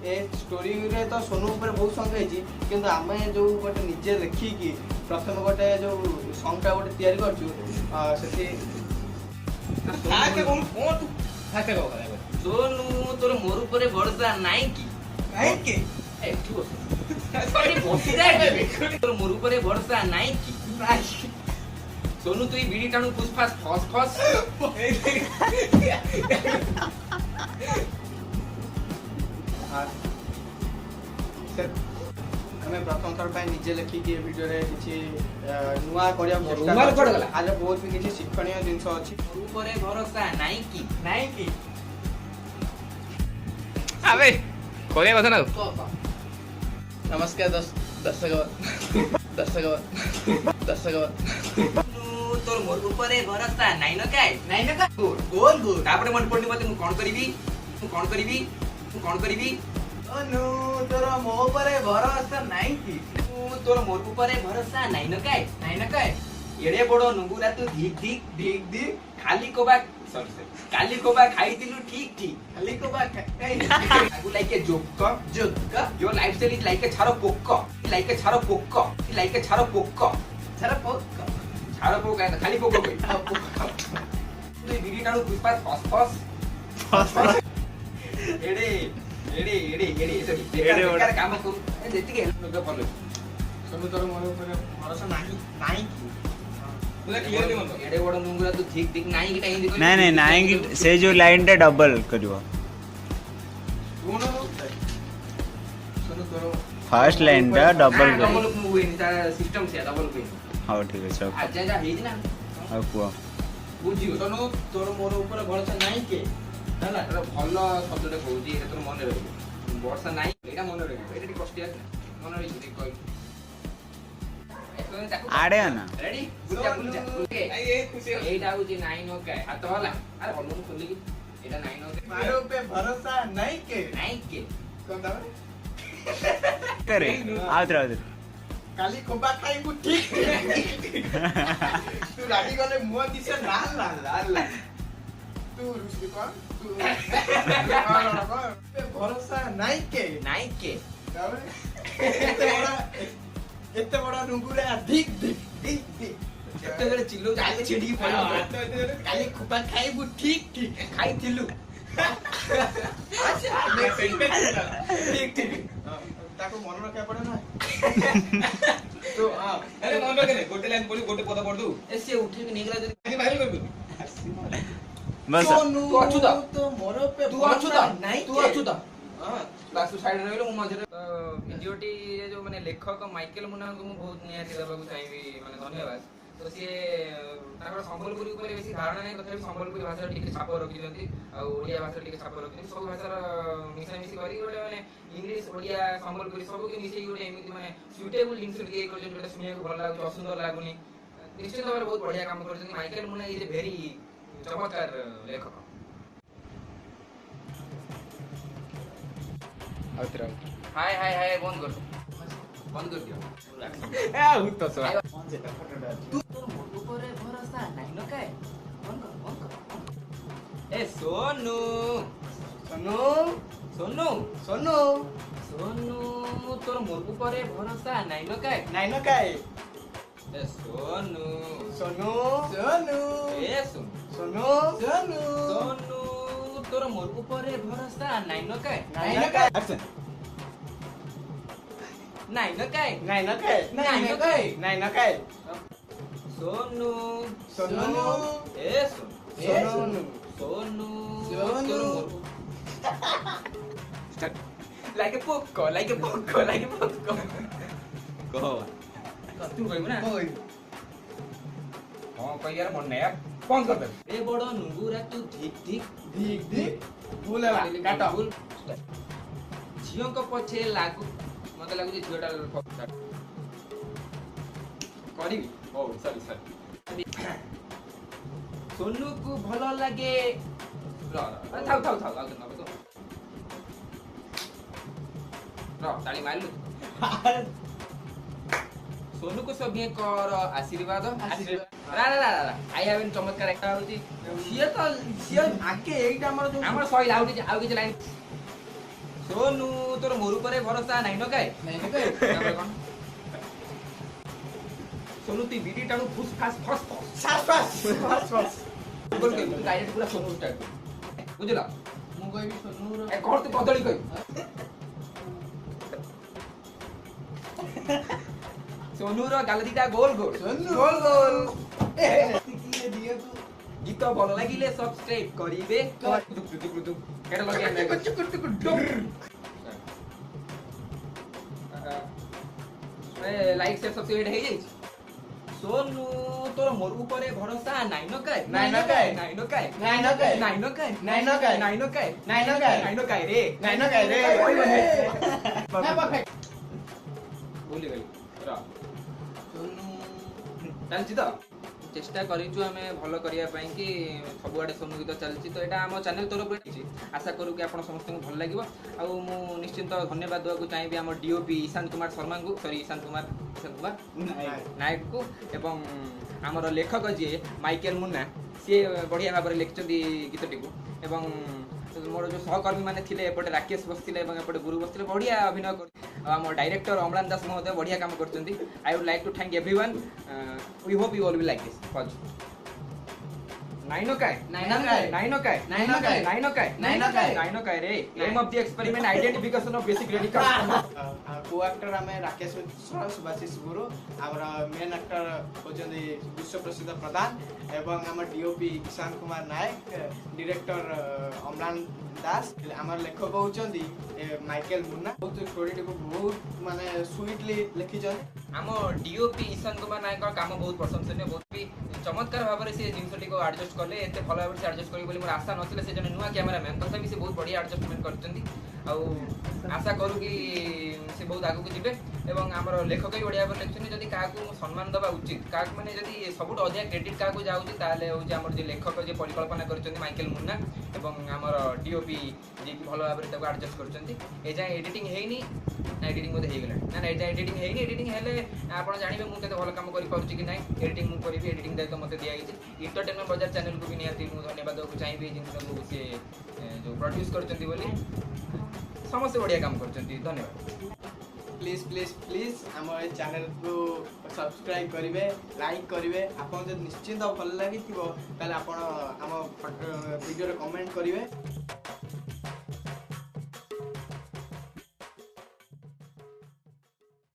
A story रे तो सोनू ऊपर बहुत सॉन्ग है किंतु आमे जो गोटे निजे लिखिकी प्रथम गोटे जो सॉन्ग टा गोटे तैयारी करछु सेठी आके कोन तू हाके गो सोनू तोर मोर ऊपर भरोसा नाही की ए तू सॉरी बसी जाए तोर मोर ऊपर भरोसा नाही की सोनू तू बीड़ी टाणु पुष्पास फस फस हमें प्रथम थर पे निजे लिखिकी वीडियो रे किछि नुआ करिया रुमाल पड़ गला आज बहुत भी किछि शिक्षणीय जिंस अछि ऊपर भरोसा नाही की अबे कोरिया কথা না नमस्कार दर्शक तोर मोर ऊपर भरोसा नाही न काय गोल तापरे मन पड़नी मते मु कोन करबी अनु तोर मो ऊपर भरोसा नाही की तोर मोर ऊपर भरोसा नाही न काय एड़े बड़ नुंगुरा तू धिक खाली कोबा सॉरी काली कोबा खाइतिलु ठीक खाली को बा काई आगु like a joke your lifestyle is like a छारो पोक्क छारो पोक है खाली पोक कोई तू बीड़ी टाणु पुष्पा फस एड़े सॉरी बेकार काम करू जेति के हेल्प भलो सोनू तोर मो ऊपर भरोसा नाही पूरा क्लियर नहीं मत एड़े बड़ नुंगुरा तू ठीक नाही किटा हिंदी नहीं नहीं से जो लाइन टा डबल करियो सोनू तोर फर्स्ट लाइन टा डबल डबल करियो मूवी नि तार सिस्टम से डबल कोई हां ठीक है सब आज जा हेइ ना अब कुआ बुझियो सोनू तोर मोर ऊपर भरोसा नाही के ना एटा भलो शब्दटे कहूजी एटा तोर मन रहबो वर्षा नाही एटा मन रहबो एटा कष्ट आछ मन रहबो कहि आड़े आना रेडी बुझा ये खुशी एटा होची नाही नो काय हात वाला अरे बोलू खोली की एटा नाही नो मारो पे भरोसा नाही के कोन दा करे आउत्र काली कोबा खाइबु ठीक तू राडी गले मुह दिसे लाल तू रुसी कोन तू पे भरोसा नाही के एते बड़ा नुंगुरा धिक एते गरे चिल्लो जाले छिडी पड़ो काली कोबा खाइबु ठीक खाइथिलु अच्छा ठीक ताको मन रखा पड़े ना तो हां अरे मन रखे नहीं गोटे लाइन बोली गोटे पद पढ़ दू एसे उठे के निगला जदी नहीं वायरल कर दू बस सोनू तू अछु दा तो मोर पे तू अछु दा नाही तू अछु दा हां क्लास साइड रहलो मु मझरे वीडियोटी जो माने लेखक माइकल मुना को मु बहुत नियाती दबाकू चाहिबी माने धन्यवाद तो सी ताकर संबलपुरी ऊपर बेसी धारणा नहीं तथापि संबलपुरी भाषा टिके छाप रखि जंती आ ओडिया भाषा टिके छाप रखि सब भाषा मिसा मिसी करी गोटे माने इंग्लिश ओडिया संबलपुरी सब के मिसई गोटे एमिति माने सुटेबल लिंक्स टिके कर जोटा सुनिया को भल लागु असुंदर लागुनी निश्चित भाବରେ बहुत बढ़िया काम करछन Michael Muna is a very चमत्कार लेखक आउत्र हाय बंद कर दियो ए आउत तो सो तू तोर मोर ऊपर भरोसा नाही न काय बंद कर ए सोनू तोर मोर ऊपर भरोसा नाही न काय ए सोनू ए सोनू तोर मोर ऊपर भरोसा नाही न काय एक्शन नाही न काय नाही ना काय सोनू ए सोनू तोर मोर like a poco कहो तू कहबो ना ओए हां कह यार मन नहीं यार फोन कर दे ए बड़ नुंगुरा तू ठीक भूल है काटो झियो को पछे लागू मते लागु जे झियोटा करी ओ सॉरी सोनू को भलो लागे थाउ आउ न तो ताली मारलु सोनू को सभी कर आशीर्वाद रा आई हैव एन चमत्कार एक होती सिए आके एटा हमर जो हमर सही आउ के लाइन सोनू तोर मोर ऊपर भरोसा नहीं न काए तापर कोन सोनू ती बीडी टाणु फुस फास फस फस बोल के तू डायरेक्ट पूरा सोनू स्टार्ट बुझला ମୁଁ କହିବି ସୋନୁର ए कोन तू कदली कहि सोनू रो गाल दीटा गोल गोल सोनू। गोल गोल କିଏ ଦିଏ ତୁ गीत भल लागिले सब्सक्राइब करिवे केटा लगे लाइक शेयर सब्सक्राइब हे जाई सोनू तोर मोर ऊपर भरोसा नाइ न काए नाइ न काए। नाइ न काए ନାଇଁ ନ କାଏ नाइ न काए ନାଇଁ ନ କାଏ नाइ न काए ନାଇଁ ନ କାଏ नाइ न काए रे ନାଇଁ ନ କାଏ ରେ ନା ପରଫେକ୍ଟ भूली गई रा ସୋନୁ ଚାଲିଛି ତ ଚେଷ୍ଟା କରିଛୁ ଆମେ ଭଲ କରିବା ପାଇଁ କି ସବୁଆଡ଼େ ସୋନୁ ଗୀତ ଚାଲିଛି ତ ଏଇଟା ଆମ ଚ୍ୟାନେଲ ତରଫରୁ ହେଇଛି ଆଶା କରୁ କି ଆପଣ ସମସ୍ତଙ୍କୁ ଭଲ ଲାଗିବ ଆଉ ମୁଁ ନିଶ୍ଚିନ୍ତ ଧନ୍ୟବାଦ ଦେବାକୁ ଚାହିଁବି ଆମ ଡିଓପି ईशांत कुमार शर्माଙ୍କୁ ସରି ईशांत कुमार ନାୟକକୁ ଏବଂ ଆମର ଲେଖକ ଯିଏ ମାଇକେଲ ମୁନା ସିଏ ବଢ଼ିଆ ଭାବରେ ଲେଖିଛନ୍ତି ଗୀତଟିକୁ ଏବଂ ମୋର ଯେଉଁ ସହକର୍ମୀ ମାନେ ଥିଲେ ଏପଟେ ରାକେଶ ବସିଥିଲେ ଏବଂ ଏପଟେ ଗୁରୁ ବସିଥିଲେ ବଢ଼ିଆ ଅଭିନୟ କରି ଆଉ ଆମ ଡାଇରେକ୍ଟର ଅମ୍ଳାନ ଦାସ ମହୋଦୟ ବଢ଼ିଆ କାମ କରୁଛନ୍ତି I would like to thank everyone we hope you all will like this pause nine okay ନାଇଁ ନ କାଏ नाइन ओकाय ନାଇଁ ନ କାଏ नाइन ओकाय ନାଇଁ ନ କାଏ नाइन ओकाय रे aim of the experiment identification of basic radical को एक्टर आमे राकेश मिश्र सुभाषिष गुरु आमर मेन एक्टर होचंदी विश्व प्रसिद्ध प्रधान एवं आम डीओपी ईशांत कुमार नायक डायरेक्टर अम्लान दास आमर लेखक होचंदी माइकल मुन्ना बहुत स्टोरी को बहुत माने स्वीटली लिखिछन आम डीओपी ईशान कुमार नायक काम बहुत प्रशंसनीय बहुत भी चमत्कार भाव से जिनसटी को एडजस्ट कले एते भल भाव से एडजस्ट करी बोली मोर आशा नथिले से जने नुवा कैमरामैन तथापि से बहुत बढ़िया एडजस्टमेंट करचंदी आ आशा करू कि से बहुत आगु को जिबे एवं आमर लेखक ही बढ़िया भाव लिखछन जदी काकू सम्मान दबा उचित काक माने जदी सबुट अधिक क्रेडिट काकू जाउची ताले होची आमर जे लेखक जे परिकल्पना करचंदी माइकल मुन्ना एवं आमर डीओपी जे कि भल भाव ताको एडजस्ट करचंदी ए जाय एडिटिंग हेइनी ना एडिटिंग मध्ये हेगला ना ए जाय एडिटिंग हेइनी एडिटिंग हेले आपण जानिबे मु केते भल काम करि पाउची कि नै एडिटिंग मु करिबी एडिटिंग दायित्व मते दिया गेछि एंटरटेनमेंट बाजार चैनल को भी निहाती मु धन्यवाद देବାକୁ चाହିଁବି जिनको को से जो प्रोड्यूस करचंदी बोली समस्त बढ़िया काम करचंदी धन्यवाद प्लीज प्लीज प्लीज आम चैनल को सब्सक्राइब करेंगे लाइक करेंगे आपन जो निश्चिंत भल लगी ताले आपण आम वीडियो रे कमेंट करेंगे